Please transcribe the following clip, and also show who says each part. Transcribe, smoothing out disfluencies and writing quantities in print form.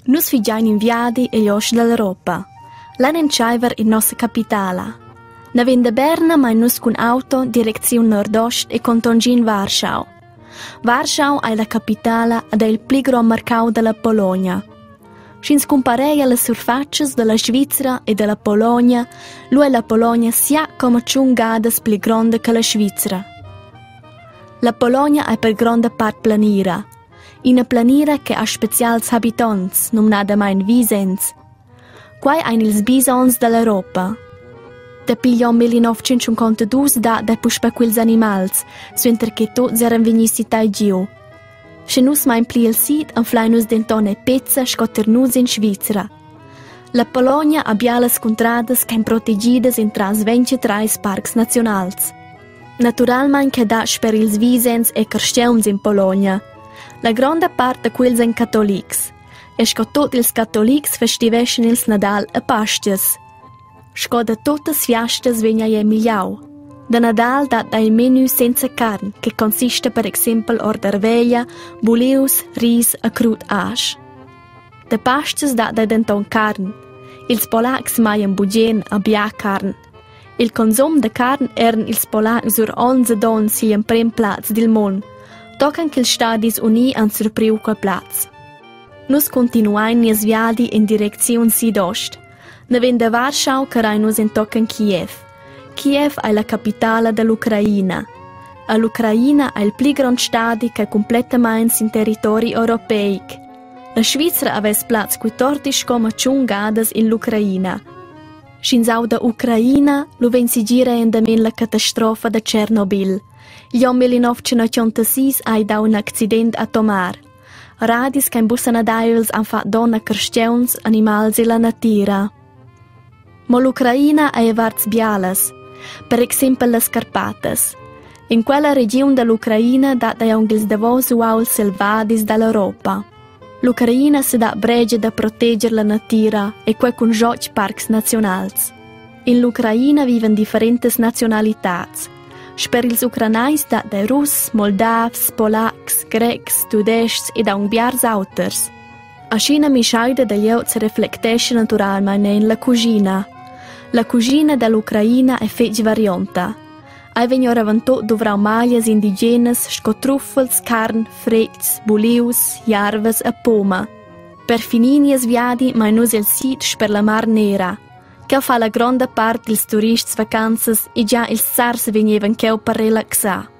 Speaker 1: Nus figiain inviadi e josh dall'Europa. L'han encaiver in nostra capitala. Na vende Berna mai nus con auto direzione nord-ost e con Tongin Warschau. Warschau è la capitala ed è il più grande mercato della Polonia. Schins compareia le surfaccias della Svizzera e della Polonia, lui la Polonia sia come 5 gadas più grande che la Svizzera. La Polonia è per grande parte planira. Una planira che ha speciali abitanti, nominata mai Wiesens. Quai ein ils bisons dell'Europa. Da pigliò 1952 da puspa quels animals, suenter che tots eran venissi tai giu. Se nus mai pli il sit, anflainus dentone pezza scotternus in Svizzera. La Polonia ha bialas contradas che protegidas in tras 23 parcs nazionals. Naturalmein che da per ils Wiesens e cristians in Polonia. La grande parte quels en cattolics. E sco tot ils cattolics festiveschen ils Nadal a Pasties. Sco da totas fiastas vegna je migliau. Da Nadal dat ein menü senza carn, che consiste per exempel orderveglia, bulius, ris e crut asch. Da Pasties dat denton carn. Ils polacs maien bugen a bia carn. Il consum de carn eran ils polacs sur 11 don si en prem plaz del mon. Tocan che il Stadis uni an surpriu quel plaz. Nus continuain nies viadi in direzione sud-ost. Ne vende Warschau carai nus in tocan Kiev. Kiev è la capitale dell'Ucraina. L'Ucraina è il più grande stadi che è completamente in territori europei. La Svizzera aveva plaz 14,5 gadas in l'Ucraina. Scinzau da Ucraina lo ven si gira endamen la catastrofa da Chernobyl. Gli anni 1986 hai da un accident atomar. Radis che in bussana daivels han fatto donna cristians, animals e la natura. Ma l'Ucraina è varz bialas, per esempio le Scarpatas. In quella regione dell'Ucraina dat è ungils davos uaul selvadis dall'Europa. L'Ucraina si dà brege da proteggere la natura e quei con giochi parcs nazionals. In l'Ucraina viven differenti nazionalità. Per ils ucranais dat dai Rus, Moldavs, Polacks, Grecs, Tudests e da un biars auters. Ascina mischaida degli euts reflectesce naturalmente in la cucina. La cucina dell'Ucraina è fece varianta. Ai venio ravantò dovrà maias indigenes, scottruffels, carn, frects, bulius, jarves e poma. Per fininies viadi mai nus il sit per la Mar Nera. Che fa la grande parte dels turists vacanzas e già ils sars venievan cheu per relaxar.